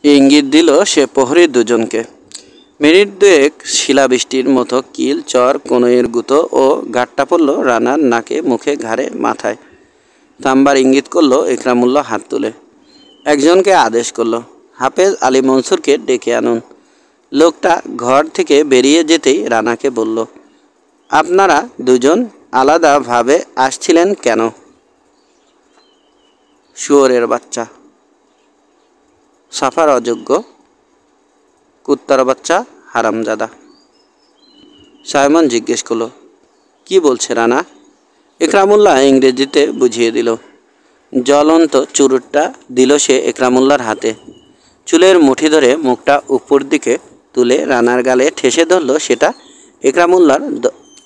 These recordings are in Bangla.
ইঙ্গিত দিল সে প্রহরী দুজনকে। মিনিট দুয়েক শিলাবৃষ্টির মতো কিল চর কনুইয়ের গুঁতো ও গাঁটটা পড়ল রানার নাকে মুখে ঘাড়ে মাথায়। থামবার ইঙ্গিত করল ইকরামুল্লাহ হাত তুলে। একজনকে আদেশ করল, হাফেজ আলী মনসুরকে ডেকে আনুন। লোকটা ঘর থেকে বেরিয়ে যেতেই রানাকে বলল, আপনারা দুজন আলাদাভাবে আসছিলেন কেন? শুয়োরের বাচ্চা, সাফার অযোগ্য, কুত্তার বাচ্চা, হারামজাদা। সাইমন জিজ্ঞেস করল, কি বলছে রানা? ইকরামুল্লাহ ইংরেজিতে বুঝিয়ে দিল। জ্বলন্ত চুরুটটা দিল সে ইকরামুল্লাহর হাতে। চুলের মুঠি ধরে মুখটা উপর দিকে তুলে রানার গালে ঠেসে ধরল সেটা।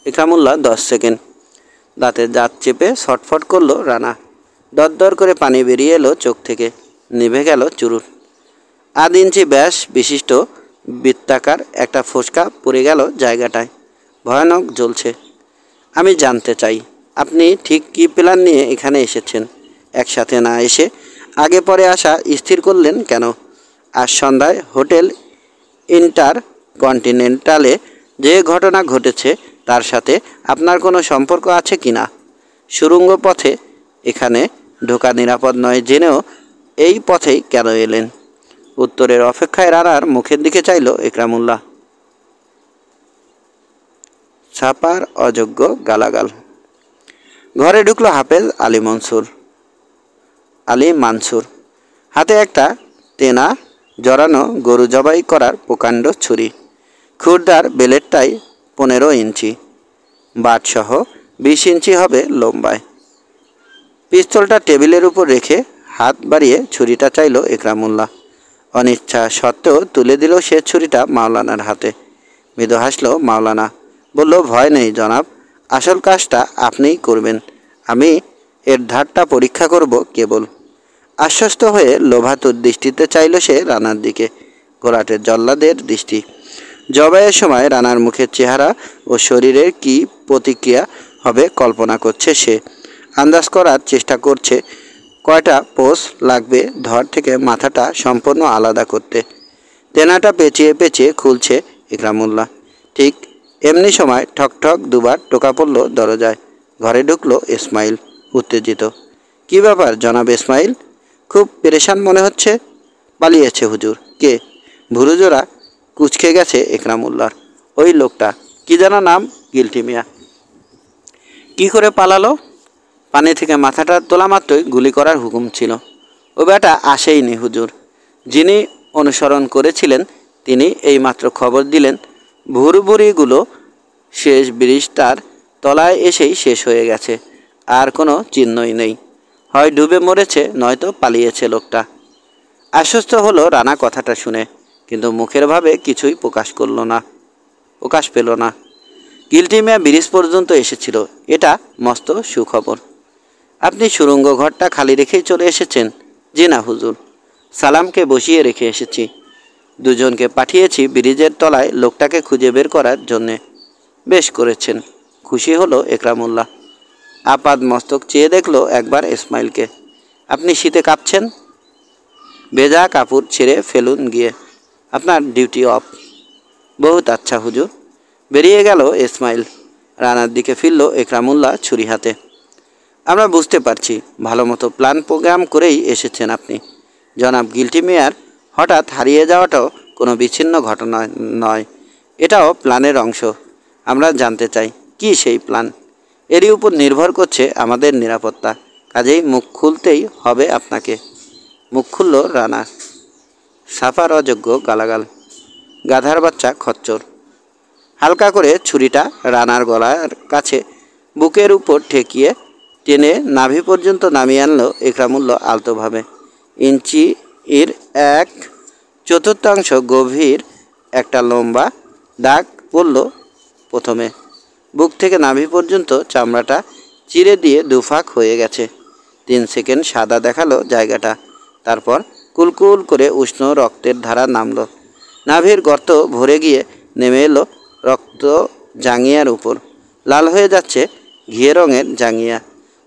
ইকরামুল্লাহ 10 সেকেন্ড। দাঁতের দাঁত চেপে ছটফট করলো রানা। দরদর করে পানি বেরিয়ে এলো চোখ থেকে। নিভে গেল চুরুট। 1 ইঞ্চি ব্যাস বিশিষ্ট বৃত্তাকার একটা ফোসকা পড়ে গেল জায়গাটায়। ভয়ানক জ্বলছে। আমি জানতে চাই, আপনি ঠিক কী প্ল্যান নিয়ে এখানে এসেছেন? একসাথে না এসে আগে পরে আসা স্থির করলেন কেন? আজ সন্ধ্যায় হোটেল ইন্টারকন্টিনেন্টালে যে ঘটনা ঘটেছে তার সাথে আপনার কোনো সম্পর্ক আছে কি না? সুড়ঙ্গ পথে এখানে ঢোকা নিরাপদ নয় জেনেও এই পথেই কেন এলেন? উত্তরের অপেক্ষায় রানার মুখের দিকে চাইল ইকরামুল্লাহ। ছাপার অযোগ্য গালাগাল। ঘরে ঢুকলো হাফেজ আলী মানসুর। হাতে একটা তেনা জড়ানো গরু জবাই করার প্রকাণ্ড ছুরি। খুরদার বেলেটটাই 15 ইঞ্চি, বাটসহ 20 ইঞ্চি হবে লম্বায়। পিস্তলটা টেবিলের উপর রেখে হাত বাড়িয়ে ছুরিটা চাইল ইকরামুল্লাহ। অনিচ্ছা সত্ত্বেও তুলে দিল সে ছুরিটা মাওলানার হাতে। মৃদু হাসল মাওলানা। বলল, ভয় নেই জনাব, আসল কাজটা আপনিই করবেন, আমি এর ধারটা পরীক্ষা করব কেবল। আশ্বস্ত হয়ে লোভাতুর দৃষ্টিতে চাইল সে রানার দিকে। ঘোড়াটের জল্লাদের দৃষ্টি। জবাইয়ের সময় রানার মুখের চেহারা ও শরীরের কি প্রতিক্রিয়া হবে কল্পনা করছে সে। আন্দাজ করার চেষ্টা করছে কয়টা পোষ লাগবে ধর থেকে মাথাটা সম্পূর্ণ আলাদা করতে। তেনাটা পেঁচিয়ে পেঁচিয়ে খুলছে ইকরামুল্লাহ। ঠিক এমনি সময় ঠকঠক দুবার টোকা পড়ল দরজায়। ঘরে ঢুকলো ইসমাইল, উত্তেজিত। কি ব্যাপার জনাব ইসমাইল? খুব পেরেশান মনে হচ্ছে। পালিয়েছে হুজুর। কে? ভুরুজোড়া কুচকে গেছে ইকরামুল্লাহর। ওই লোকটা, কি যেন নাম? গিল্টি মিয়া। কি করে পালালো? পানি থেকে মাথাটা তোলা মাত্রই গুলি করার হুকুম ছিল। ও বেটা আসেইনি হুজুর। যিনি অনুসরণ করেছিলেন তিনি এইমাত্র খবর দিলেন ভুরভুরিগুলো শেষ ব্রিজটার তলায় এসেই শেষ হয়ে গেছে। আর কোনো চিহ্নই নেই। হয় ডুবে মরেছে নয়তো পালিয়েছে লোকটা। আশ্বস্ত হলো রানা কথাটা শুনে, কিন্তু মুখের ভাবে কিছুই প্রকাশ পেল না। গিল্টি মিয়া ব্রিজ পর্যন্ত এসেছিল, এটা মস্ত সুখবর। আপনি সুড়ঙ্গ ঘরটা খালি রেখেই চলে এসেছেন? জি না হুজুর, সালামকে বসিয়ে রেখে এসেছি। দুজনকে পাঠিয়েছি ব্রিজের তলায় লোকটাকে খুঁজে বের করার জন্যে। বেশ করেছেন, খুশি হলো ইকরামুল্লাহ। আপাদ মস্তক চেয়ে দেখলো একবার ইসমাইলকে। আপনি শীতে কাঁপছেন? ভেজা কাপড় ছেড়ে ফেলুন গিয়ে, আপনার ডিউটি অফ। বহুত আচ্ছা হুজুর। বেরিয়ে গেল ইসমাইল। রানার দিকে ফিরল ইকরামুল্লাহ ছুরি হাতে। আমরা বুঝতে পারছি, ভালো মতো প্ল্যান প্রোগ্রাম করেই এসেছেন আপনি। জনাব গিল্টি মিয়ার হঠাৎ হারিয়ে যাওয়াটাও কোনো বিচ্ছিন্ন ঘটনা নয়, এটাও প্ল্যানের অংশ। আমরা জানতে চাই কি সেই প্ল্যান। এরই উপর নির্ভর করছে আমাদের নিরাপত্তা। কাজেই মুখ খুলতেই হবে আপনাকে। মুখ খুলল রানা। সাফার অযোগ্য গালাগাল। গাধার বাচ্চা খচ্চর। হালকা করে ছুরিটা রানার গলার কাছে বুকের উপর ঠেকিয়ে টেনে নাভি পর্যন্ত নামিয়ে আনলো ইকরামুল্লাহ আলতোভাবে। ইঞ্চির 1/4 গভীর একটা লম্বা দাগ পড়ল প্রথমে। বুক থেকে নাভি পর্যন্ত চামড়াটা চিরে দিয়ে দুফাক হয়ে গেছে। 3 সেকেন্ড সাদা দেখালো জায়গাটা। তারপর কুলকুল করে উষ্ণ রক্তের ধারা নামলো। নাভির গর্ত ভরে গিয়ে নেমে এলো রক্ত জাঙ্গিয়ার উপর। লাল হয়ে যাচ্ছে ঘিয়ে রঙের জাঙ্গিয়া।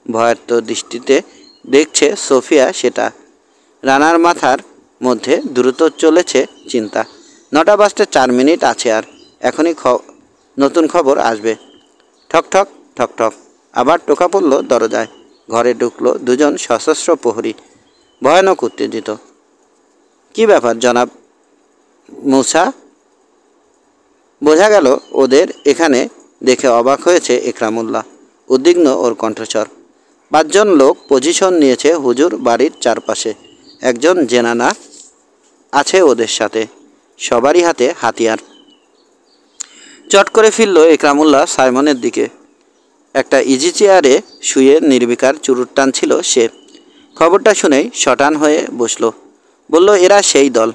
ভয়ার্ত দৃষ্টিতে দেখছে সোফিয়া সেটা। রানার মাথার মধ্যে দ্রুত চলেছে চিন্তা। 9টা বাজতে 4 মিনিট আছে, আর এখনই নতুন খবর আসবে। ঠক ঠক ঠক ঠক, আবার টোকা পড়ল দরজায়। ঘরে ঢুকলো দুজন সশস্ত্র প্রহরী, ভয়ানক উত্তেজিত। কি ব্যাপার জনাব মুসা? বোঝা গেল ওদের এখানে দেখে অবাক হয়েছে একরামুল্লাহ। উদ্বিগ্ন ওর কণ্ঠস্বর। 5 জন লোক পজিশন নিয়েছে হুজুর বাড়ির চারপাশে। একজন জেনানা আছে ওদের সাথে, সবারই হাতে হাতিয়ার। চট করে ফিরল একরামুল্লাহ সাইমনের দিকে। একটা ইজি চেয়ারে শুয়ে নির্বিকার চুরুট টানছিল সে। খবরটা শুনেই শটান হয়ে বসল। বলল, এরা সেই দল,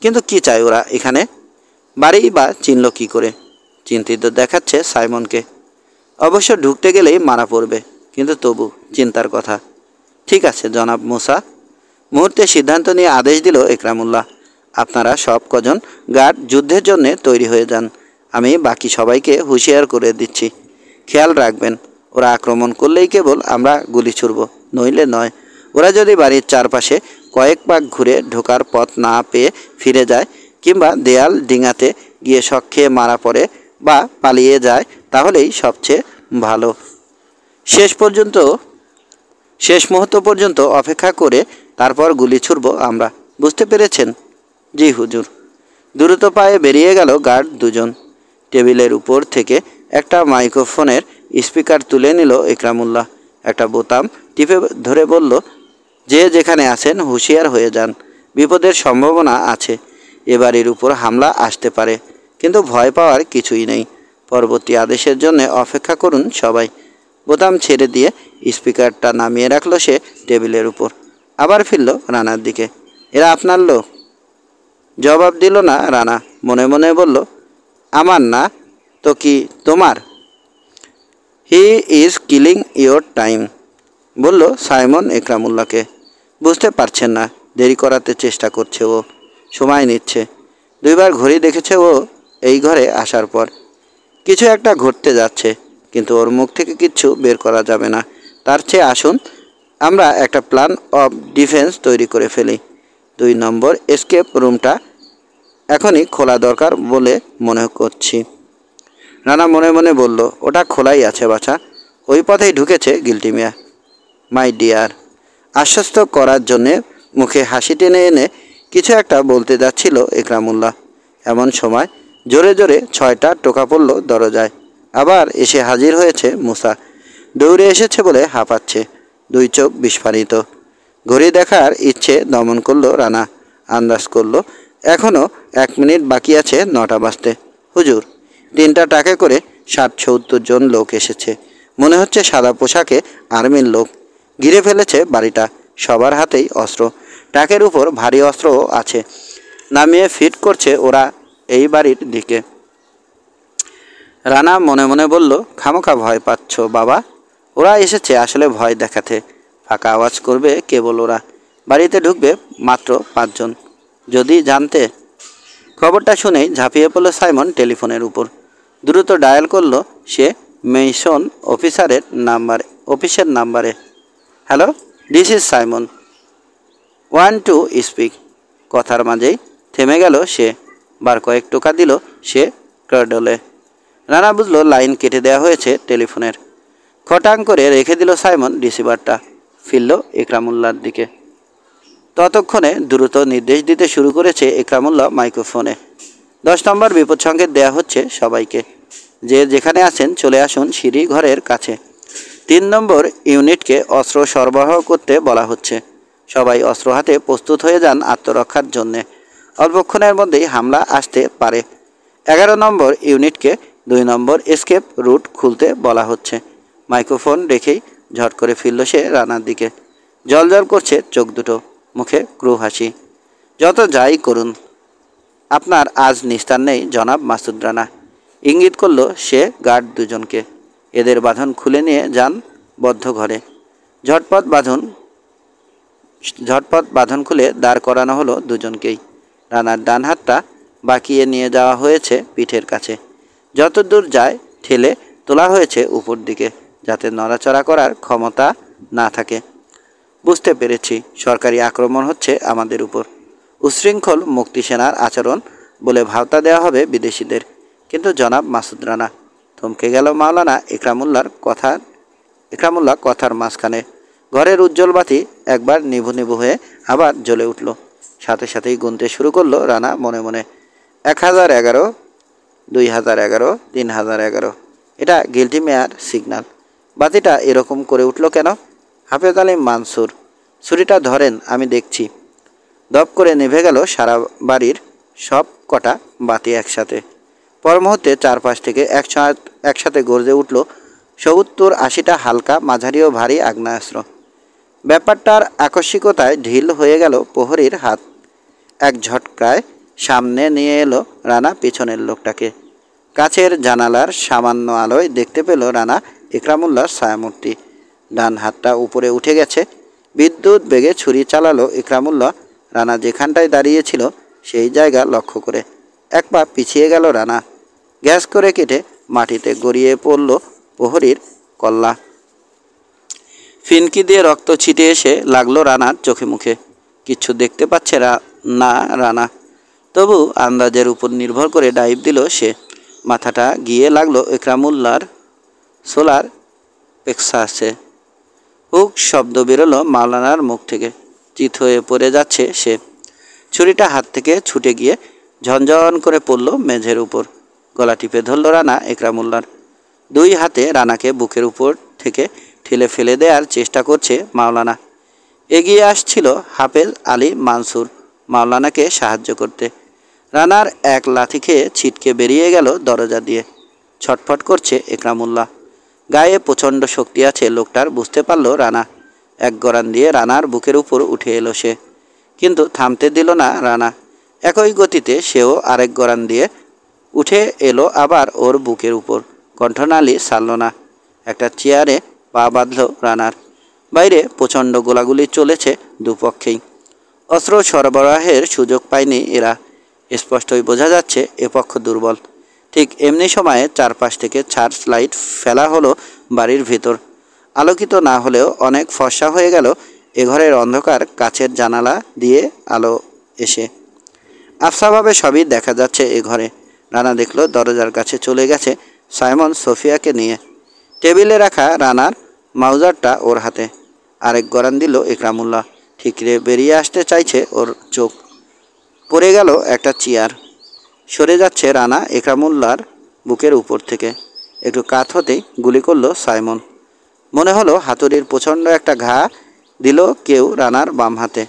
কিন্তু কি চায় ওরা এখানে? বাড়ি বা চিনল কী করে? চিন্তিত দেখাচ্ছে সাইমনকে। অবশ্য ঢুকতে গেলেই মারা পড়বে, কিন্তু তবু চিন্তার কথা। ঠিক আছে জনাব মুসা, মুহূর্তে সিদ্ধান্ত নিয়ে আদেশ দিল একরামুল্লাহ। আপনারা সব কজন গার্ড যুদ্ধের জন্য তৈরি হয়ে যান। আমি বাকি সবাইকে হুঁশিয়ার করে দিচ্ছি। খেয়াল রাখবেন, ওরা আক্রমণ করলেই কেবল আমরা গুলি ছুড়ব, নইলে নয়। ওরা যদি বাড়ির চারপাশে কয়েক পাক ঘুরে ঢোকার পথ না পেয়ে ফিরে যায়, কিংবা দেয়াল ডিঙাতে গিয়ে শক খেয়ে মারা পড়ে বা পালিয়ে যায়, তাহলেই সবচেয়ে ভালো। শেষ মুহূর্ত পর্যন্ত অপেক্ষা করে তারপর গুলি ছুড়ব আমরা, বুঝতে পেরেছেন? জি হুজুর। দ্রুত পায়ে বেরিয়ে গেল গার্ড দুজন। টেবিলের উপর থেকে একটা মাইক্রোফোনের স্পিকার তুলে নিল একরামুল্লাহ। একটা বোতাম টিপে ধরে বলল, যে যেখানে আছেন হুঁশিয়ার হয়ে যান। বিপদের সম্ভাবনা আছে। এ বাড়ির উপর হামলা আসতে পারে, কিন্তু ভয় পাওয়ার কিছুই নেই। পরবর্তী আদেশের জন্য অপেক্ষা করুন সবাই। বোতাম ছেড়ে দিয়ে স্পিকারটা নামিয়ে রাখলো সে টেবিলের উপর। আবার ফিরল রানার দিকে। এরা আপনার লোক? জবাব দিল না রানা। মনে মনে বলল, আমার না তো কি তোমার? He is killing your time, বলল সাইমন একরামুল্লাহকে। বুঝতে পারছেন না, দেরি করাতে চেষ্টা করছে ও, সময় নিচ্ছে। 2 বার ঘড়ি দেখেছে ও এই ঘরে আসার পর। কিছু একটা ঘটতে যাচ্ছে, কিন্তু ওর মুখ থেকে কিচ্ছু বের করা যাবে না। তার চেয়ে আসুন আমরা একটা প্ল্যান অফ ডিফেন্স তৈরি করে ফেলি। 2 নম্বর এসকেপ রুমটা এখনই খোলা দরকার বলে মনে করছি। রানা মনে মনে বলল, ওটা খোলাই আছে বাছা, ওই পথেই ঢুকেছে গিল্টি মিয়া। মাই ডিয়ার, আশ্বস্ত করার জন্যে মুখে হাসি টেনে এনে কিছু একটা বলতে যাচ্ছিল একরামুল্লাহ। এমন সময় জোরে জোরে 6টা টোকা পড়ল দরজায়। আবার এসে হাজির হয়েছে মুসা। দৌড়ে এসেছে বলে হাঁপাচ্ছে, 2 চোখ বিস্ফারিত। ঘড়ি দেখার ইচ্ছে দমন করল রানা। আন্দাজ করল এখনও 1 মিনিট বাকি আছে 9টা বাজতে। হুজুর, 3টা ট্রাকে করে 60-70 জন লোক এসেছে। মনে হচ্ছে সাদা পোশাকে আর্মির লোক। ঘিরে ফেলেছে বাড়িটা, সবার হাতেই অস্ত্র। ট্রাকের উপর ভারী অস্ত্রও আছে। নামিয়ে ফিট করছে ওরা এই বাড়ির দিকে। রানা মনে মনে বলল, খামোখা ভয় পাচ্ছ বাবা। ওরা এসেছে আসলে ভয় দেখাতে। ফাঁকা আওয়াজ করবে কেবল ওরা। বাড়িতে ঢুকবে মাত্র 5 জন। যদি জানতে। খবরটা শুনেই ঝাঁপিয়ে পড়ল সাইমন টেলিফোনের উপর। দ্রুত ডায়াল করলো সে মেইসন অফিসের নাম্বারে। Hello, this is Simon, one to speak. কথার মাঝেই থেমে গেল সে। বার কয়েক টোকা দিল সে কার্ডলে। রানা বুঝলো লাইন কেটে দেওয়া হয়েছে টেলিফোনের। খটাং করে রেখে দিল সাইমন রিসিভারটা। ফিরল একরামুল্লাহর দিকে। ততক্ষণে দ্রুত নির্দেশ দিতে শুরু করেছে একরামুল্লাহ মাইক্রোফোনে। 10 নম্বর বিপদ সংকেত দেওয়া হচ্ছে সবাইকে। যে যেখানে আছেন চলে আসুন সিঁড়ি ঘরের কাছে। 3 নম্বর ইউনিটকে অস্ত্র সরবরাহ করতে বলা হচ্ছে। সবাই অস্ত্র হাতে প্রস্তুত হয়ে যান আত্মরক্ষার জন্যে। অল্পক্ষণের মধ্যেই হামলা আসতে পারে। 11 নম্বর ইউনিটকে 2 নম্বর এসকেপ রুট খুলতে বলা হচ্ছে। মাইক্রোফোন রেখেই ঝট করে ফিরল সে রানার দিকে। জলজল করছে চোখ দুটো, মুখে ক্রু হাসি। যত যাই করুন, আপনার আজ নিস্তার নেই জনাব মাসুদ রানা। ইঙ্গিত করল সে গার্ড দুজনকে। এদের বাঁধন খুলে নিয়ে যান বদ্ধ ঘরে। ঝটপট বাঁধন খুলে দাঁড় করানো হলো দুজনকেই। রানার ডান হাতটা বাঁকিয়ে নিয়ে যাওয়া হয়েছে পিঠের কাছে। যতদূর যায় ঠেলে তোলা হয়েছে উপর দিকে, যাতে নড়াচড়া করার ক্ষমতা না থাকে। বুঝতে পেরেছি, সরকারি আক্রমণ হচ্ছে আমাদের উপর। উশৃঙ্খল মুক্তিসেনার আচরণ বলে ভাওতা দেওয়া হবে বিদেশিদের। কিন্তু জনাব মাসুদ রানা। থমকে গেল মাওলানা ইকরামুল্লাহ কথার মাঝখানে। ঘরের উজ্জ্বল বাতি একবার নিভু নিভু হয়ে আবার জ্বলে উঠল। সাথে সাথেই গুনতে শুরু করলো রানা মনে মনে। 1011, 2011, 3011। এটা গিল্টি মেয়ার সিগন্যাল। বাতিটা এরকম করে উঠল কেন? হাফেজ আলী মানসুর, ছুরিটা ধরেন, আমি দেখছি। দপ করে নিভে গেল সারা বাড়ির সব কটা বাতি একসাথে। পর মুহূর্তে চারপাশ থেকে একসাথে গর্জে উঠল 70-80টা হালকা, মাঝারি ও ভারী আগ্নেয়াস্ত্র। ব্যাপারটার আকস্মিকতায় ঢিল হয়ে গেল প্রহরীর হাত। এক ঝটকায় সামনে নিয়ে এলো রানা পেছনের লোকটাকে। কাছের জানালার সামান্য আলোয় দেখতে পেল রানা ইকরামুল্লাহর ছায়ামূর্তি। ডান হাতটা উপরে উঠে গেছে। বিদ্যুৎ বেগে ছুরি চালালো ইকরামুল্লাহ রানা যেখানটায় দাঁড়িয়েছিল সেই জায়গা লক্ষ্য করে। এক পা পিছিয়ে গেল রানা। গ্যাস করে কেটে মাটিতে গড়িয়ে পড়ল প্রহরীর কল্লা। ফিনকি দিয়ে রক্ত ছিটে এসে লাগলো রানার চোখে মুখে। কিচ্ছু দেখতে পাচ্ছে না রানা। তবু আন্দাজের উপর নির্ভর করে ডাইভ দিল সে। মাথাটা গিয়ে লাগলো ইকরামুল্লাহর সোলার প্লেক্সাসে। হুক শব্দ বেরোলো মাওলানার মুখ থেকে। চিত হয়ে পড়ে যাচ্ছে সে। ছুরিটা হাত থেকে ছুটে গিয়ে ঝনঝন করে পড়ল মেঝের উপর। গলা টিপে ধরল রানা ইকরামুল্লাহর। দুই হাতে রানাকে বুকের উপর থেকে ঠেলে ফেলে দেওয়ার চেষ্টা করছে মাওলানা। এগিয়ে আসছিল হাফেজ আলী মানসুর মাওলানাকে সাহায্য করতে। রানার এক লাথি খেয়ে ছিটকে বেরিয়ে গেল দরজা দিয়ে। ছটফট করছে ইকরামুল্লাহ। গায়ে প্রচণ্ড শক্তি আছে লোকটার, বুঝতে পারল রানা। এক গরান দিয়ে রানার বুকের উপর উঠে এলো সে। কিন্তু থামতে দিল না রানা। একই গতিতে সেও আরেক গরান দিয়ে উঠে এলো আবার ওর বুকের উপর। কণ্ঠনালী ছাড়ল না। একটা চেয়ারে পা বাঁধল রানার। বাইরে প্রচণ্ড গোলাগুলি চলেছে দুপক্ষেই। অস্ত্র সরবরাহের সুযোগ পায়নি এরা। স্পষ্টই বোঝা যাচ্ছে এ পক্ষ দুর্বল। ঠিক এমনি সময়ে চারপাশ থেকে সার্চ লাইট ফেলা হলো বাড়ির ভিতর। আলোকিত না হলেও অনেক ফর্সা হয়ে গেল এ ঘরের অন্ধকার। কাছের জানালা দিয়ে আলো এসে আফসাভাবে সবই দেখা যাচ্ছে এ ঘরে। রানা দেখল দরজার কাছে চলে গেছে সাইমন সোফিয়াকে নিয়ে। টেবিলে রাখা রানার মাউজারটা ওর হাতে। আরেক গরান দিল ইকরামুল্লাহ। ঠিকরে বেরিয়ে আসতে চাইছে ওর চোখ। পড়ে গেল একটা চেয়ার। সরে যাচ্ছে রানা ইকরামুল্লাহর বুকের উপর থেকে। একটু কাত হতেই গুলি করল সাইমন। মনে হলো হাতুড়ির প্রচণ্ড একটা ঘা দিল কেউ রানার বাম হাতে।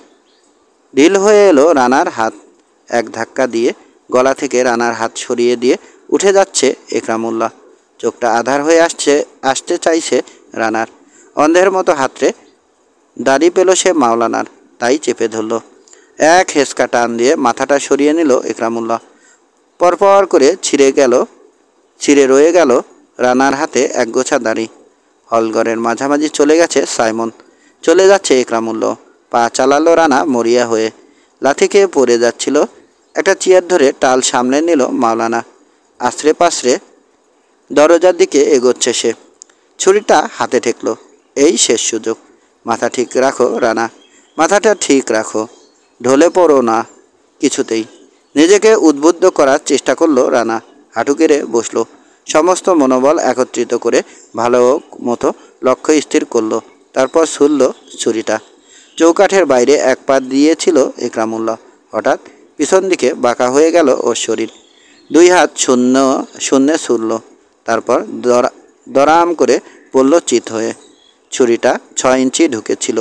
ঢিল হয়ে এলো রানার হাত। এক ধাক্কা দিয়ে গলা থেকে রানার হাত সরিয়ে দিয়ে উঠে যাচ্ছে ইকরামুল্লাহ। চোখটা আধার হয়ে আসতে চাইছে রানার। অন্ধের মতো হাতরে দাড়ি পেল সে মাওলানার, তাই চেপে ধরল। এক হেঁচকা টান দিয়ে মাথাটা সরিয়ে নিল ইকরামুল্লাহ। পরপর করে ছিঁড়ে রয়ে গেল রানার হাতে একগোছা দাড়ি। হলঘরের মাঝামাঝি চলে গেছে সাইমন। চলে যাচ্ছে ইকরামুল্লাহ। পা চালালো রানা মরিয়া হয়ে। লাথি খেয়ে পড়ে যাচ্ছিল। একটা চেয়ার ধরে টাল সামনে নিল মাওলানা। আশ্রে পাশরে দরজার দিকে এগোচ্ছে সে। ছুরিটা হাতে ঠেকল। এই শেষ সুযোগ। মাথা ঠিক রাখো রানা, মাথাটা ঠিক রাখো। ঢলে পড়ো না কিছুতেই। নিজেকে উদ্বুদ্ধ করার চেষ্টা করলো রানা। হাঁটু গেড়ে বসল। সমস্ত মনোবল একত্রিত করে ভালো মতো লক্ষ্য স্থির করলো। তারপর ছুড়ল ছুরিটা। চৌকাঠের বাইরে এক পা দিয়েছিল ইকরামুল্লাহ। হঠাৎ পিছন দিকে বাঁকা হয়ে গেল ওর শরীর। দুই হাত শূন্যে ছুড়ল। তারপর দরাম করে পড়ল চিত হয়ে। ছুরিটা 6 ইঞ্চি ঢুকেছিল।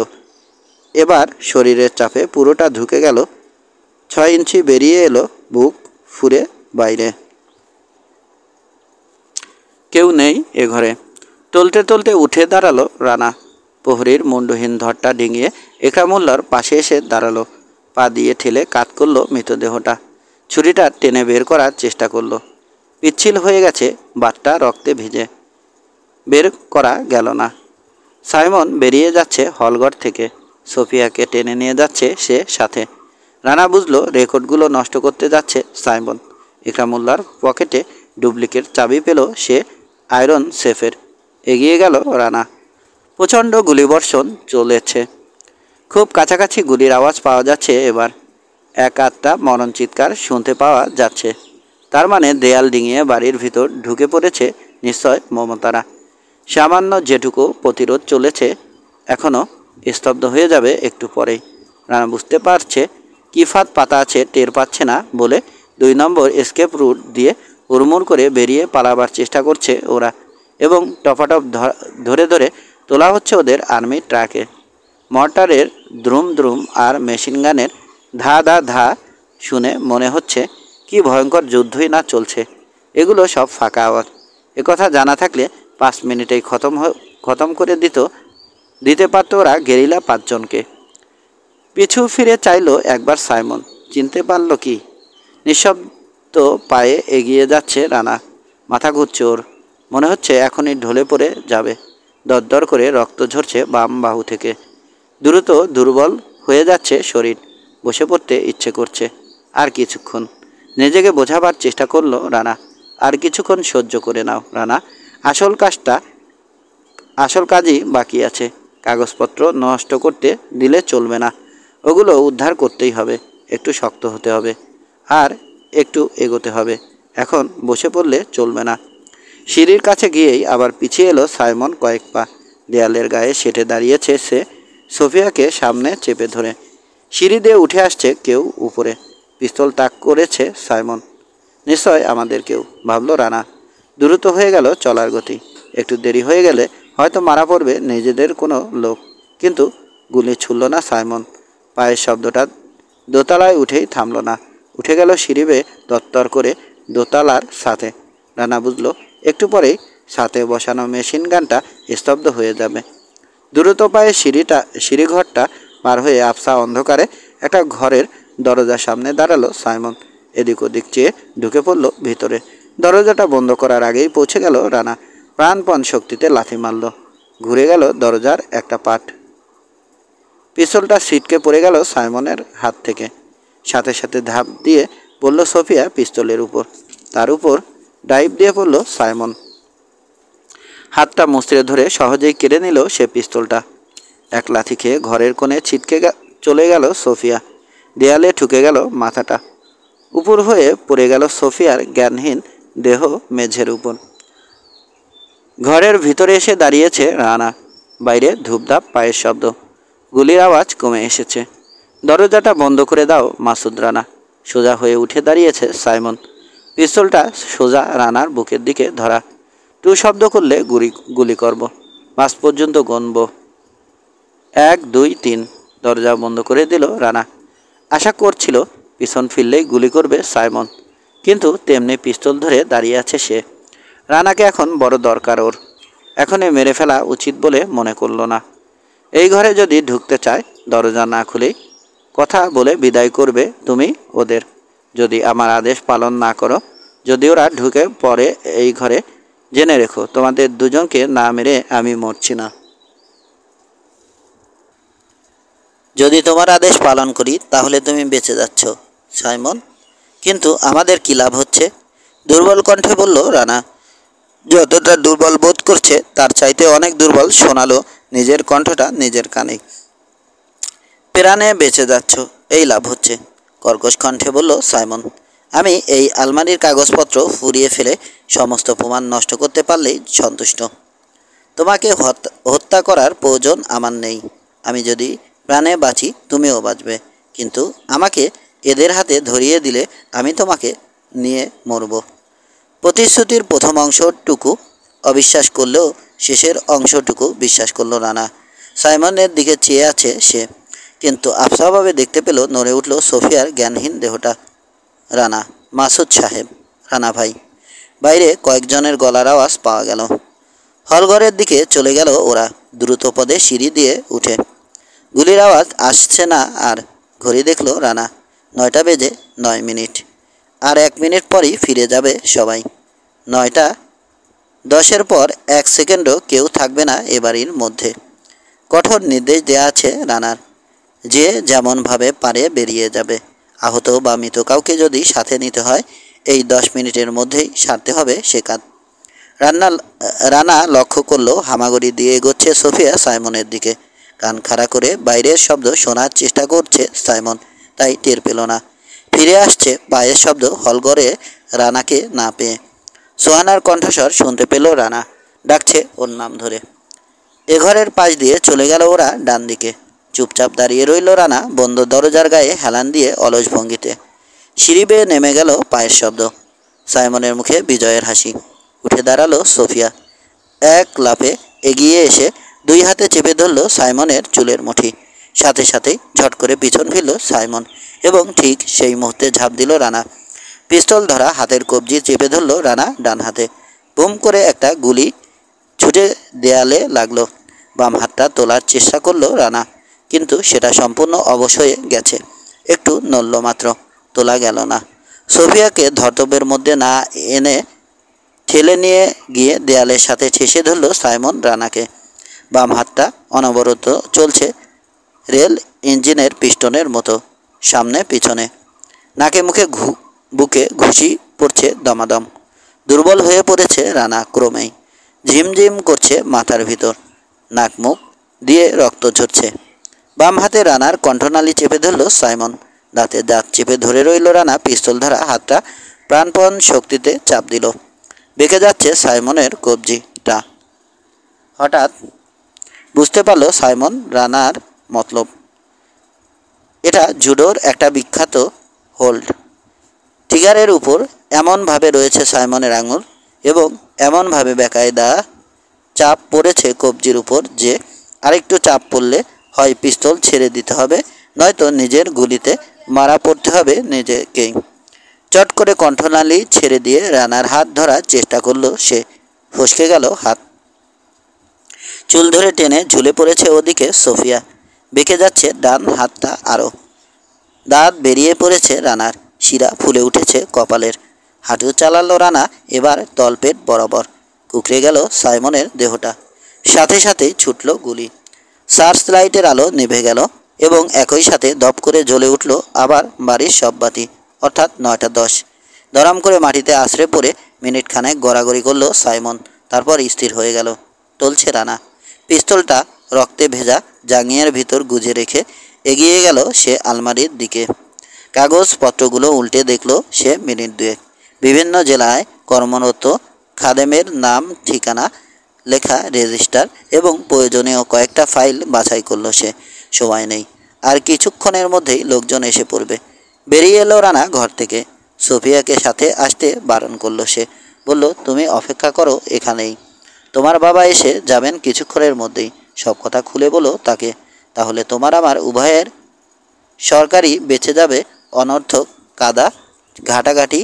এবার শরীরের চাপে পুরোটা ঢুকে গেল। 6 ইঞ্চি বেরিয়ে এলো বুক ফুরে বাইরে। কেউ নেই এ ঘরে। টলতে টলতে উঠে দাঁড়ালো রানা। প্রহরীর মুন্ডহীন ধরটা ডিঙিয়ে ইকরামুল্লাহর পাশে এসে দাঁড়ালো। পা দিয়ে ঠেলে কাত করলো মৃতদেহটা। ছুরিটা টেনে বের করার চেষ্টা করলো। পিচ্ছিল হয়ে গেছে বাতটা রক্তে ভিজে। বের করা গেল না। সাইমন বেরিয়ে যাচ্ছে হলঘর থেকে। সোফিয়াকে টেনে নিয়ে যাচ্ছে সে সাথে। রানা বুঝলো রেকর্ডগুলো নষ্ট করতে যাচ্ছে সাইমন। ইকরামুল্লাহর পকেটে ডুপ্লিকেট চাবি পেল সে আয়রন সেফের। এগিয়ে গেল রানা। প্রচণ্ড গুলিবর্ষণ চলেছে। খুব কাছাকাছি গুলির আওয়াজ পাওয়া যাচ্ছে এবার। এক আধটা মরণ চিৎকার শুনতে পাওয়া যাচ্ছে। তার মানে দেয়াল ডিঙিয়ে বাড়ির ভিতর ঢুকে পড়েছে নিশ্চয় মমতারা। সামান্য যেটুকু প্রতিরোধ চলেছে এখনও স্তব্ধ হয়ে যাবে একটু পরেই। রানা বুঝতে পারছে কী ফাঁদ পাতা আছে টের পাচ্ছে না বলে 2 নম্বর এসকেপ রুট দিয়ে হুড়মুড় করে বেরিয়ে পালাবার চেষ্টা করছে ওরা, এবং টপাটপ ধরে ধরে তোলা হচ্ছে ওদের আর্মি ট্রাকে। মর্টারের দ্রুম দ্রুম আর মেশিন গানের ধা ধা ধা শুনে মনে হচ্ছে কি ভয়ঙ্কর যুদ্ধই না চলছে। এগুলো সব ফাঁকা আওয়াজ। একথা জানা থাকলে 5 মিনিটেই খতম করে দিতে পারত ওরা গেরিলা 5 জনকে। পিছু ফিরে চাইল একবার সাইমন, চিনতে পারল কি? নিঃশব্দ পায়ে এগিয়ে যাচ্ছে রানা। মাথা ঘুরছে ওর, মনে হচ্ছে এখনই ঢলে পড়ে যাবে। দরদর করে রক্ত ঝরছে বাম বাহু থেকে। দ্রুত দুর্বল হয়ে যাচ্ছে শরীর, বসে পড়তে ইচ্ছে করছে। আর কিছুক্ষণ নিজেকে বোঝাবার চেষ্টা করলো রানা। আর কিছুক্ষণ সহ্য করে নাও রানা, আসল কাজই বাকি আছে। কাগজপত্র নষ্ট করতে দিলে চলবে না, ওগুলো উদ্ধার করতেই হবে। একটু শক্ত হতে হবে আর একটু এগোতে হবে, এখন বসে পড়লে চলবে না। সিঁড়ির কাছে গিয়েই আবার পিছিয়ে এলো সাইমন কয়েক পা। দেয়ালের গায়ে সেটে দাঁড়িয়েছে সে, সোফিয়াকে সামনে চেপে ধরে। সিঁড়ি দিয়ে উঠে আসছে কেউ উপরে, পিস্তল তাক করেছে সাইমন। নিশ্চয় আমাদের কেউ, ভাবলো রানা। দ্রুত হয়ে গেল চলার গতি। একটু দেরি হয়ে গেলে হয়তো মারা পড়বে নিজেদের কোনো লোক, কিন্তু গুলি ছুড়ল না সাইমন। পায়ের শব্দটা দোতলায় উঠেই থামল না, উঠে গেল সিঁড়ি বেয়ে তত্তর করে দোতলার সাথে। রানা বুঝল একটু পরেই সাথে বসানো মেশিন গানটা স্তব্ধ হয়ে যাবে। দ্রুত পায়ে সিঁড়িঘরটা পার হয়ে আবছা অন্ধকারে একটা ঘরের দরজার সামনে দাঁড়ালো সাইমন। এদিক ওদিক চেয়ে ঢুকে পড়ল ভিতরে। দরজাটা বন্ধ করার আগেই পৌঁছে গেল রানা। প্রাণপণ শক্তিতে লাথি মারল, ঘুরে গেল দরজার একটা পাট। পিস্তলটা ছিটকে পড়ে গেল সাইমনের হাত থেকে। সাথে সাথে ধাপ দিয়ে পড়ল সোফিয়া পিস্তলের উপর। তার উপর ডাইভ দিয়ে পড়ল সাইমন। হাতটা মুচড়ে ধরে সহজেই কেড়ে নিল সে পিস্তলটা। এক লাথি খেয়ে ঘরের কোণে ছিটকে চলে গেল সোফিয়া। দেয়ালে ঠুকে গেল মাথাটা। উপর হয়ে পড়ে গেল সোফিয়ার জ্ঞানহীন দেহ মেঝের উপর। ঘরের ভিতরে এসে দাঁড়িয়েছে রানা। বাইরে ধূপধাপ পায়ের শব্দ। গুলির আওয়াজ কমে এসেছে। দরজাটা বন্ধ করে দাও মাসুদ। রানা সোজা হয়ে উঠে দাঁড়িয়েছে সাইমন। পিস্তলটা সোজা রানার বুকের দিকে ধরা। টু শব্দ করলে গুলি করব, 5 পর্যন্ত গুনব। 1 2 3। দরজা বন্ধ করে দিল রানা। আশা করছিল পিছন ফিরলেই গুলি করবে সাইমন, কিন্তু তেমনি পিস্তল ধরে দাঁড়িয়ে আছে সে। রানাকে এখন বড় দরকার ওর। এখনই মেরে ফেলা উচিত বলে মনে করল না। এই ঘরে যদি ঢুকতে চায় দরজা না খুলেই কথা বলে বিদায় করবে তুমি ওদের, যদি আমার আদেশ পালন না করো। যদি ওরা ঢুকে পড়ে এই ঘরে, জেনে রেখো তোমাদের দুজনকে না মেরে আমি মরছি না। যদি তোমার আদেশ পালন করি তাহলে তুমি বেঁচে যাচ্ছ সাইমন, কিন্তু আমাদের কী লাভ হচ্ছে? দুর্বল কণ্ঠে বলল রানা। যতটা দুর্বল বোধ করছে তার চাইতে অনেক দুর্বল শোনালো নিজের কণ্ঠটা নিজের কানে। প্রাণে বেঁচে যাচ্ছ, এই লাভ হচ্ছে, কর্কশ কণ্ঠে বলল সাইমন। আমি এই আলমারির কাগজপত্র ফুরিয়ে ফেলে সমস্ত প্রমাণ নষ্ট করতে পারলেই সন্তুষ্ট। তোমাকে হত্যা করার প্রয়োজন আমার নেই। আমি যদি প্রাণে বাঁচি তুমিও বাঁচবে, কিন্তু আমাকে এদের হাতে ধরিয়ে দিলে আমি তোমাকে নিয়ে মরব। প্রতিশ্রুতির প্রথম অংশটুকু অবিশ্বাস করলেও শেষের অংশটুকু বিশ্বাস করল রানা। সাইমনের দিকে চেয়ে আছে সে, কিন্তু আফসাভাবে দেখতে পেল নড়ে উঠল সোফিয়ার জ্ঞানহীন দেহটা। রানা, মাসুদ সাহেব, রানা ভাই। বাইরে কয়েকজনের গলার আওয়াজ পাওয়া গেল। হলঘরের দিকে চলে গেল ওরা দ্রুত পদে সিঁড়ি দিয়ে উঠে। গুলির আওয়াজ আসছে না আর। ঘড়ি দেখল রানা, 9টা বেজে 9 মিনিট। আর 1 মিনিট পরই ফিরে যাবে সবাই। 9টা 10-এর পর 1 সেকেন্ডও কেউ থাকবে না এ বাড়ির মধ্যে। কঠোর নির্দেশ দেয়া আছে রানার, যে যেমনভাবে পারে বেরিয়ে যাবে। আহত বা মৃত কাউকে যদি সাথে নিতে হয় এই 10 মিনিটের মধ্যেই সারতে হবে সে কাজ। রানা লক্ষ্য করল হামাগুড়ি দিয়ে এগোচ্ছে সোফিয়া সাইমনের দিকে। কান খাড়া করে বাইরের শব্দ শোনার চেষ্টা করছে সাইমন। তাই টের পেল না। ফিরে আসছে পায়ের শব্দ হলঘরে রানাকে না পেয়ে। সোহানার কণ্ঠস্বর শুনতে পেল রানা, ডাকছে ওর নাম ধরে। এ ঘরের পাশ দিয়ে চলে গেল ওরা ডান দিকে। চুপচাপ দাঁড়িয়ে রইল রানা বন্ধ দরজার গায়ে হেলান দিয়ে অলস ভঙ্গিতে। সিঁড়ি বেয়ে নেমে গেল পায়ের শব্দ। সাইমনের মুখে বিজয়ের হাসি। উঠে দাঁড়ালো সোফিয়া। এক লাফে এগিয়ে এসে দুই হাতে চেপে ধরল সাইমনের চুলের মুঠি। সাথে সাথেই ঝট করে পিছন ফিরল সাইমন এবং ঠিক সেই মুহূর্তে ঝাঁপ দিল রানা। পিস্তল ধরা হাতের কবজি চেপে ধরল রানা ডান হাতে। বুম করে একটা গুলি ছুটে দেয়ালে লাগলো। বাম হাতটা তোলার চেষ্টা করলো রানা, কিন্তু সেটা সম্পূর্ণ অবশ হয়ে গেছে। একটু নড়ল মাত্র, তোলা গেল না। সোফিয়াকে ধর্তব্যের মধ্যে না এনে ঠেলে নিয়ে গিয়ে দেয়ালের সাথে ঠেসে ধরল সাইমন রানাকে। বাম হাতটা অনবরত চলছে রেল ইঞ্জিনের পিস্টনের মতো, সামনে পিছনে। নাকে মুখে বুকে ঘুষি পড়ছে দমাদম। দুর্বল হয়ে পড়েছে রানা ক্রমেই। ঝিমঝিম করছে মাথার ভিতর, নাক মুখ দিয়ে রক্ত ঝরছে। বাম হাতে রানার কণ্ঠনালী চেপে ধরল সাইমন। দাঁতে দাঁত চেপে ধরে রইল রানা। পিস্তল ধরা হাতটা প্রাণপণ শক্তিতে চাপ দিল। বেঁকে যাচ্ছে সাইমনের কবজিটা। হঠাৎ বুঝতে পারল সাইমন রানার মতলব। এটা জুডোর একটা বিখ্যাত হোল্ড। ট্রিগারের উপর এমনভাবে রয়েছে সাইমনের আঙুল এবং এমনভাবে বেকায়দা চাপ পড়েছে কবজির উপর যে আরেকটু চাপ পড়লে হয় পিস্তল ছেড়ে দিতে হবে, নয়তো নিজের গুলিতে মারা পড়তে হবে নিজেকেই। চট করে কণ্ঠনালী ছেড়ে দিয়ে রানার হাত ধরার চেষ্টা করলো সে। ফসকে গেল হাত। চুল ধরে টেনে ঝুলে পড়েছে ওদিকে সোফিয়া। বেঁকে যাচ্ছে ডান হাতটা আরও। দাঁত বেরিয়ে পড়েছে রানার। শিরা ফুলে উঠেছে কপালের। হাঁটু চালালো রানা এবার তলপেট বরাবর। কুকড়ে গেল সাইমনের দেহটা। সাথে সাথেই ছুটল গুলি। সার্চ লাইটের আলো নিভে গেল এবং একই সাথে দপ করে জ্বলে উঠল আবার বাড়ির সব বাতি। অর্থাৎ 9:10। দরাম করে মাটিতে আছড়ে পড়ে মিনিট খানেক গড়াগড়ি করল সাইমন। তারপর স্থির হয়ে গেল। টলছে রানা। পিস্তলটা রক্তে ভেজা জাঙ্গিয়ার ভিতর গুজে রেখে এগিয়ে গেল সে আলমারির দিকে। কাগজপত্রগুলো উল্টে দেখল সে মিনিট দুয়েক। বিভিন্ন জেলায় কর্মরত খাদেমের নাম ঠিকানা লেখা রেজিস্টার এবং প্রয়োজনীয় কয়েকটা ফাইল বাছাই করল সে। সময় নেই, আর কিছুক্ষণের মধ্যেই লোকজন এসে পড়বে। বেরিয়ে এলো রানা ঘর থেকে। সোফিয়াকে সাথে আসতে বারণ করলো সে। বলল, তুমি অপেক্ষা করো এখানেই, তোমার বাবা এসে যাবেন কিছুক্ষণের মধ্যেই। সব কথা খুলে বলো তাকে, তাহলে তোমার আমার উভয়ের সরকারি বেঁচে যাবে অনর্থক কাদা ঘাটাঘাটি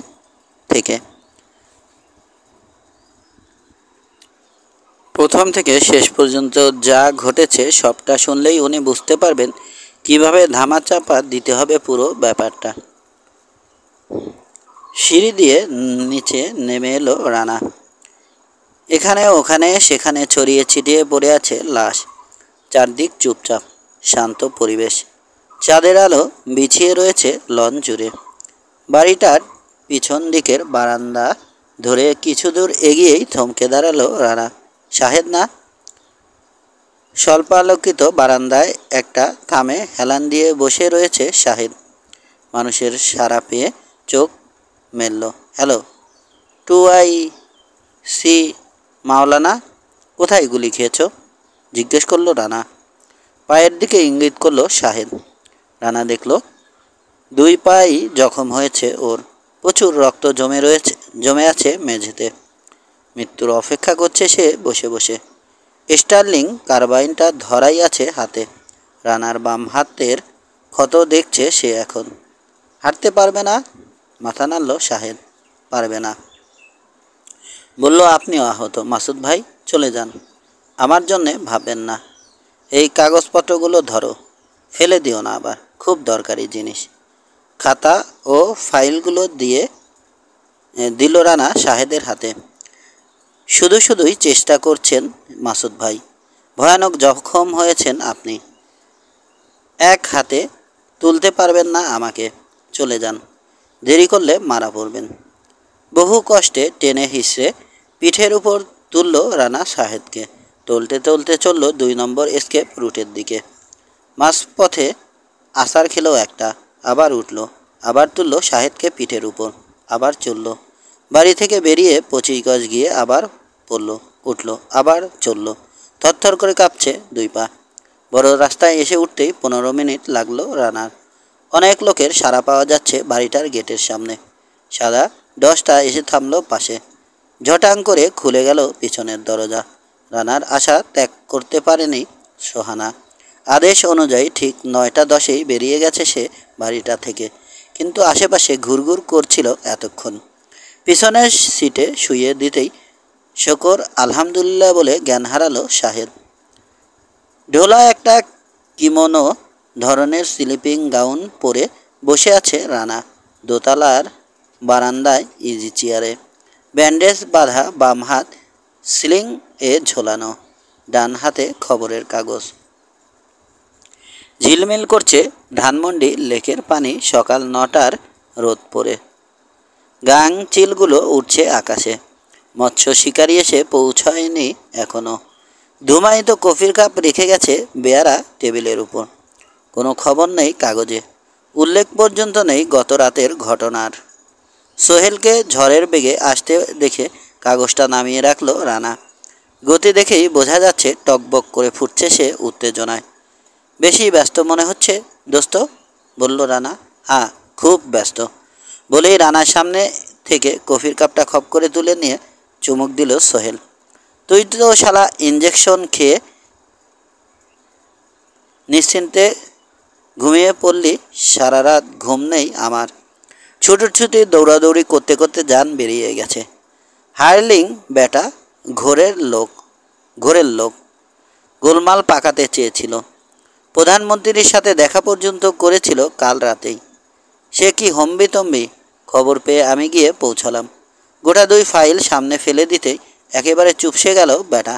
থেকে। প্রথম থেকে শেষ পর্যন্ত যা ঘটেছে সবটা শুনলেই উনি বুঝতে পারবেন কিভাবে ধামাচাপা দিতে হবে পুরো ব্যাপারটা। সিঁড়ি দিয়ে নিচে নেমে এলো রানা। এখানে ওখানে সেখানে ছড়িয়ে ছিটিয়ে পড়ে আছে লাশ। চারদিক চুপচাপ শান্ত পরিবেশ। চাঁদের আলো বিছিয়ে রয়েছে লন জুড়ে। বাড়িটার পিছন দিকের বারান্দা ধরে কিছু দূর এগিয়েই থমকে দাঁড়ালো রানা। শাহেদ না? স্বল্পালোকিত বারান্দায় একটা থামে হেলান দিয়ে বসে রয়েছে শাহেদ। মানুষের সাড়া পেয়ে চোখ মেলল। হ্যালো, টু আই সি মাওলানা? কোথায় গুলি খেয়েছ? জিজ্ঞেস করলো রানা। পায়ের দিকে ইঙ্গিত করলো শাহেদ। রানা দেখল দুই পাই জখম হয়েছে ওর। প্রচুর রক্ত জমে আছে মেঝেতে। মৃত্যুর অপেক্ষা করছে সে বসে বসে। স্টার্লিং কার্বাইনটা ধরাই আছে হাতে। রানার বাম হাতের ক্ষত দেখছে সে এখন। হাঁটতে পারবে না? মাথা নাড়ল শাহেদ। পারবে না। বলল, আপনিও আহত মাসুদ ভাই, চলে যান, আমার জন্যে ভাববেন না। এই কাগজপত্রগুলো ধরো, ফেলে দিও না আবার, খুব দরকারি জিনিস। খাতা ও ফাইলগুলো দিয়ে দিল রানা শাহেদের হাতে। শুধুই চেষ্টা করছেন মাসুদ ভাই, ভয়ানক জখম হয়েছেন আপনি। এক হাতে তুলতে পারবেন না আমাকে, চলে যান, দেরি করলে মারা পড়বেন। বহু কষ্টে টেনে হিসড়ে পিঠের উপর তুলল রানা শাহেদকে। টলতে চলল 2 নম্বর এসকেপ রুটের দিকে। মাঝপথে আছাড় খেল একটা। আবার উঠল, আবার তুলল শাহেদকে পিঠের উপর, আবার চলল। বাড়ি থেকে বেরিয়ে 25 গজ গিয়ে আবার পড়ল, উঠল, আবার চলল। থরথর করে কাঁপছে দুই পা। বড় রাস্তায় এসে উঠতেই 15 মিনিট লাগলো রানার। অনেক লোকের সাড়া পাওয়া যাচ্ছে বাড়িটার গেটের সামনে। সাদা ডসটা এসে থামল পাশে। ঝটাং করে খুলে গেল পিছনের দরজা। রানার আশা ত্যাগ করতে পারেনি সোহানা। আদেশ অনুযায়ী ঠিক 9টা 10-এই বেরিয়ে গেছে সে বাড়িটা থেকে, কিন্তু আশেপাশে ঘুরঘুর করছিল এতক্ষণ। পিছনের সিটে শুয়ে দিতেই শকর আলহামদুলিল্লাহ বলে জ্ঞান হারালো শাহেদ। ঢোলা একটা কিমোনো ধরনের স্লিপিং গাউন পরে বসে আছে রানা দোতলার বারান্দায় ইজি চেয়ারে। ব্যান্ডেজ বাঁধা বাম হাত সিলিং এ ঝোলানো, ডান হাতে খবরের কাগজ। ঝিলমিল করছে ধানমন্ডি লেকের পানি সকাল 9টার রোদ পড়ে। গাং চিলগুলো উঠছে আকাশে। মৎস্য শিকারি এসে পৌঁছায়নি এখনো। ধুমায়িত কফির কাপ রেখে গেছে বেয়ারা টেবিলের উপর। কোনো খবর নেই কাগজে, উল্লেখ পর্যন্ত নেই গত রাতের ঘটনার। সোহেলকে ঝড়ের বেগে আসতে দেখে কাগজটা নামিয়ে রাখলো রানা। গতি দেখেই বোঝা যাচ্ছে টকবক করে ফুটছে সে উত্তেজনায়। বেশি ব্যস্ত মনে হচ্ছে দোস্ত, বলল রানা। হ্যাঁ, খুব ব্যস্ত, বলেই রানার সামনে থেকে কফির কাপটা খপ করে তুলে নিয়ে চুমুক দিল সোহেল। তুই তো শালা ইঞ্জেকশন খেয়ে নিশ্চিন্তে ঘুমিয়ে পড়লি, সারা রাত ঘুম নেই আমার। ছুটোছুটি দৌড়াদৌড়ি করতে করতে জান বেরিয়ে গেছে। হার্লিং বেটা ঘোরের লোক গোলমাল পাকাতে চেয়েছিল। প্রধানমন্ত্রীর সাথে দেখা পর্যন্ত করেছিল কাল রাতেই। সে কি হম্বিতম্বি, খবর পেয়ে আমি গিয়ে পৌঁছালাম। গোটা 2 ফাইল সামনে ফেলে দিতেই একেবারে চুপসে গেল বেটা।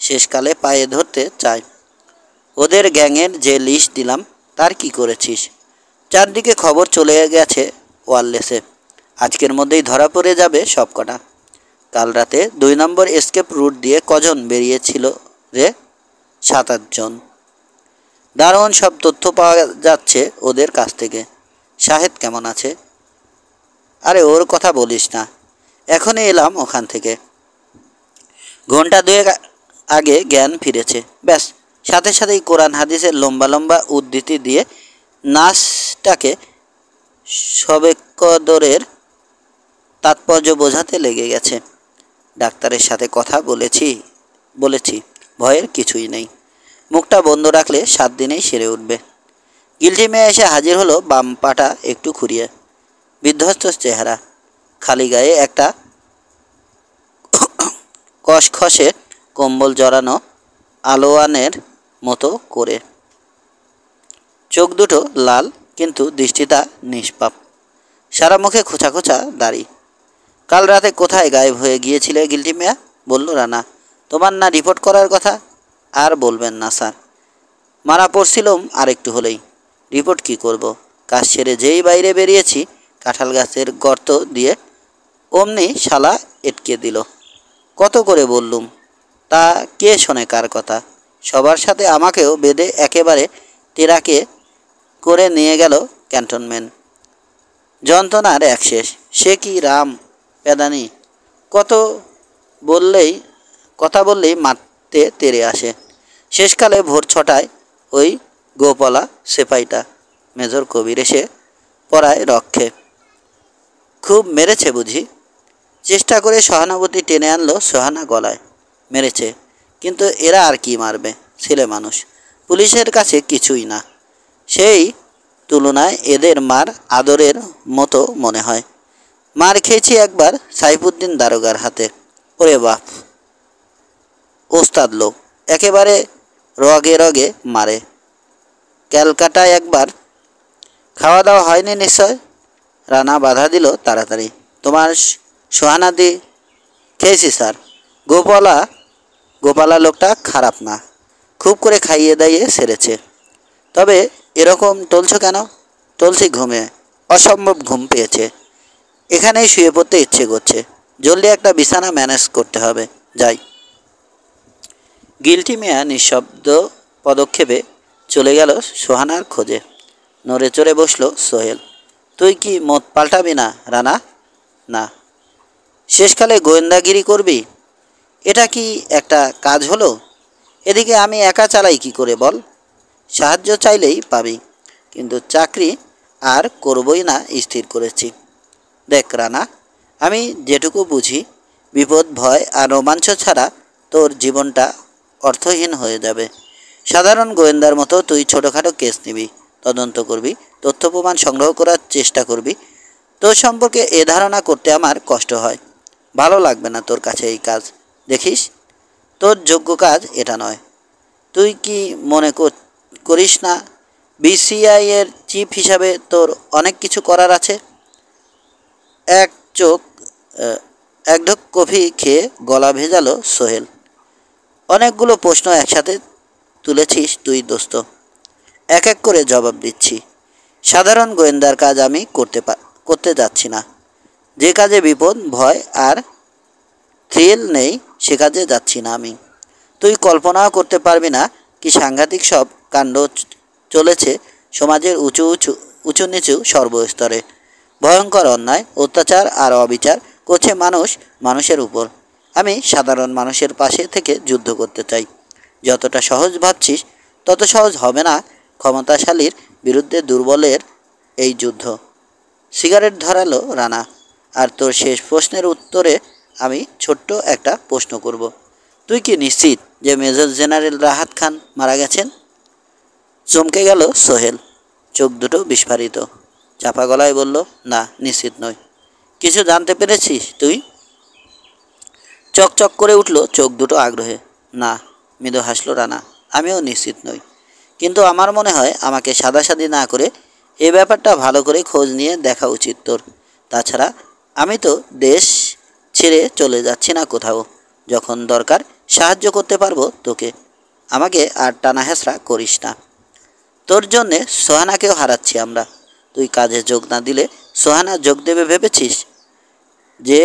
শেষকালে পায়ে ধরতে চায়। ওদের গ্যাংয়ের যে লিস্ট দিলাম তার কি করেছিস? চারদিকে খবর চলে গেছে ওয়্যারলেসে। আজকের মধ্যেই ধরা পড়ে যাবে সবকটা। কাল রাতে 2 নম্বর এসকেপ রুট দিয়ে কজন বেরিয়েছিল রে? 7-8 জন। দারুণ সব তথ্য পাওয়া যাচ্ছে ওদের কাছ থেকে। শাহেদ কেমন আছে? আরে ওর কথা বলিস না, এখনই এলাম ওখান থেকে। ঘন্টা 2 আগে জ্ঞান ফিরেছে। ব্যাস, সাথে সাথেই কোরআন হাদিসের লম্বা লম্বা উদ্ধৃতি দিয়ে নাসটাকে সবেকদরের তাৎপর্য বোঝাতে লেগে গেছে। ডাক্তারের সাথে কথা বলেছি, ভয়ের কিছুই নেই। মুখটা বন্ধ রাখলে 7 দিনেই সেরে উঠবে। গিলটি মেয়ে এসে হাজির হলো বাম পাটা একটু খুঁড়িয়ে। বিধ্বস্ত চেহারা, খালি গায়ে একটা কষখসে কম্বল জড়ানো আলোয়ানের মতো করে। চোখ দুটো লাল, কিন্তু দৃষ্টিটা নিষ্পাপ। সারা মুখে খোঁচা খোঁচা দাড়ি। কাল রাতে কোথায় গায়েব হয়ে গিয়েছিলে গিল্টি মিয়া? বলল রানা। তোমার না রিপোর্ট করার কথা? আর বলবেন না স্যার, মারা পড়ছিলাম আর একটু হলেই। রিপোর্ট কি করব? কাজ সেরে যেই বাইরে বেরিয়েছি কাঁঠাল গাছের গর্ত দিয়ে অমনি শালা এটকে দিল। কত করে বললুম, তা কে শোনে কার কথা? সবার সাথে আমাকেও বেঁধে একেবারে টেরাকে করে নিয়ে গেল ক্যান্টনমেন্ট। যন্ত্রণার এক শেষ। সে কি রাম পেদানি, কথা বললেই মারতে তেড়ে আসে। শেষকালে ভোর 6টায় ওই গোপালা সেপাইটা মেজর কবির এসে পড়ায় রক্ষে। খুব মেরেছে বুঝি? চেষ্টা করে সহানুভূতি টেনে আনলো সোহানা গলায়। মেরেছে, কিন্তু এরা আর কি মারবে, ছেলে মানুষ, পুলিশের কাছে কিছুই না। সেই তুলনায় এদের মার আদরের মতো মনে হয়। মার খেয়েছি একবার সাইফুদ্দিন দারোগার হাতে। ওরে বাপ, ওস্তাদ লোক, একেবারে রগে রগে মারে। ক্যালকাটায় একবার। খাওয়া দাওয়া হয়নি নিশ্চয়? রানা বাধা দিল তাড়াতাড়ি। তোমার সোহানাদি? খেয়েছি স্যার। গোপালা লোকটা খারাপ না, খুব করে খাইয়ে দাইয়ে সেরেছে। তবে এরকম টলছ কেন? টলছি ঘুমে, অসম্ভব ঘুম পেয়েছে। এখানেই শুয়ে পড়তে ইচ্ছে করছে। জলদি একটা বিছানা ম্যানেজ করতে হবে, যাই। গিল্টি মিয়া নিঃশব্দ পদক্ষেপে চলে গেল সোহানার খোঁজে। নড়ে চড়ে বসল সোহেল। তুই কি মত পাল্টাবি না রানা? না। শেষকালে গোয়েন্দাগিরি করবি? এটা কি একটা কাজ হলো? এদিকে আমি একা চালাই কি করে বল? সাহায্য চাইলেই পাবি, কিন্তু চাকরি আর করবই না স্থির করেছি। দেখ রানা, আমি যেটুকু বুঝি, বিপদ ভয় আর রোমাঞ্চ ছাড়া তোর জীবনটা অর্থহীন হয়ে যাবে। সাধারণ গোয়েন্দার মতো তুই ছোটোখাটো কেস নিবি, তদন্ত করবি, তথ্য প্রমাণ সংগ্রহ করার চেষ্টা করবি। তোর সম্পর্কে এ ধারণা করতে আমার কষ্ট হয়। ভালো লাগবে না তোর কাছে এই কাজ। দেখিস, তোর যোগ্য কাজ এটা নয়। তুই কি মনে করিস না বিসিআই এর চিফ হিসাবে তোর অনেক কিছু করার আছে? এক চোখ এক ঢোক কফি খেয়ে গলা ভেজালো সোহেল। অনেকগুলো প্রশ্ন একসাথে তুলেছিস তুই দোস্ত। এক এক করে জবাব দিচ্ছি। সাধারণ গোয়েন্দার কাজ আমি করতে যাচ্ছি না। যে কাজে বিপদ ভয় আর থ্রিল নেই সে কাজে যাচ্ছি না আমি। তুই কল্পনাও করতে পারবি না কি সাংঘাতিক সব কাণ্ড চলেছে সমাজের উঁচু নিচু সর্বস্তরে। ভয়ঙ্কর অন্যায় অত্যাচার আর অবিচার করছে মানুষ মানুষের উপর। আমি সাধারণ মানুষের পাশে থেকে যুদ্ধ করতে চাই। যতটা সহজ ভাবছিস তত সহজ হবে না ক্ষমতাশালীর বিরুদ্ধে দুর্বলের এই যুদ্ধ। সিগারেট ধরালো রানা। আর তোর শেষ প্রশ্নের উত্তরে আমি ছোট্ট একটা প্রশ্ন করব। তুই কি নিশ্চিত যে মেজর জেনারেল রাহাত খান মারা গেছেন? চমকে গেল সোহেল। চোখ দুটো বিস্ফারিত। চাপা গলায় বলল, না, নিশ্চিত নয়। কিছু জানতে পেরেছিস তুই? চকচক করে উঠল চোখ দুটো আগ্রহে। না, মৃদু হাসল রানা। আমিও নিশ্চিত নই, কিন্তু আমার মনে হয় আমাকে সাদাসাদি না করে এ ব্যাপারটা ভালো করে খোঁজ নিয়ে দেখা উচিত তোর। তাছাড়া আমি তো দেশ ছেড়ে চলে যাচ্ছি না কোথাও। যখন দরকার সাহায্য করতে পারবো তোকে। আমাকে আর টানা হেঁচড়া করিস না। তোর জন্যে সোহানাকেও হারাচ্ছি আমরা। তুই কাজে যোগ না দিলে সোহানা যোগ দেবে ভেবেছিস? যে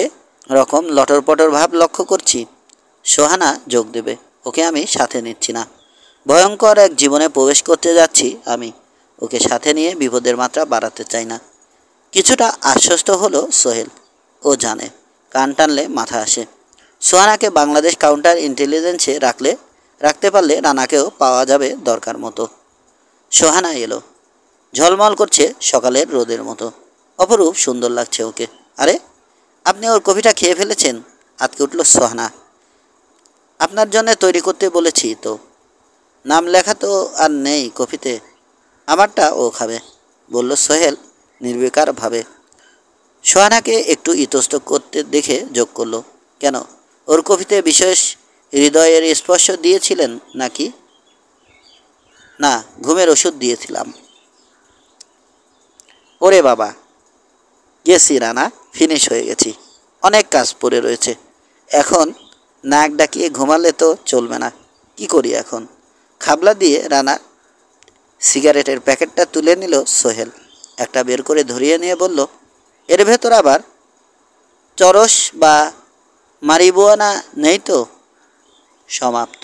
রকম লটর পটর ভাব লক্ষ্য করছি, সোহানা যোগ দেবে। ওকে আমি সাথে নিচ্ছি না। ভয়ঙ্কর এক জীবনে প্রবেশ করতে যাচ্ছি আমি। ওকে সাথে নিয়ে বিপদের মাত্রা বাড়াতে চাই না। কিছুটা আশ্বস্ত হলো সোহেল। ও জানে কান টানলে মাথা আসে। সোহানাকে বাংলাদেশ কাউন্টার ইন্টেলিজেন্সে রাখতে পারলে রানাকেও পাওয়া যাবে দরকার মতো। সোহানা এলো। ঝলমল করছে সকালের রোদের মতো। অপরূপ সুন্দর লাগছে ওকে। আরে, আপনি ওর কফিটা খেয়ে ফেলেছেন? আটকে উঠল সোহানা। আপনার জন্য তৈরি করতে বলেছি তো। নাম লেখা তো আর নেই কফিতে। আমারটা ও খাবে, বলল সোহেল নির্বিকারভাবে। সোহানাকে একটু ইতস্তত করতে দেখে যোগ করলো, কেন, ওর কফিতে বিশেষ হৃদয়ের স্পর্শ দিয়েছিলেন নাকি? না, ঘুমের ওষুধ দিয়েছিলাম। ওরে বাবা, গেছি রানা, ফিনিশ হয়ে গেছি। অনেক কাজ পড়ে রয়েছে। এখন নাক ডাকিয়ে ঘুমালে তো চলবে না। কি করি এখন? খাবলা দিয়ে রানা সিগারেটের প্যাকেটটা তুলে নিল সোহেল। একটা বের করে ধরিয়ে নিয়ে বলল, এর ভেতর আবার চরস বা মারিজুয়ানা নেই তো? সমাপ্ত।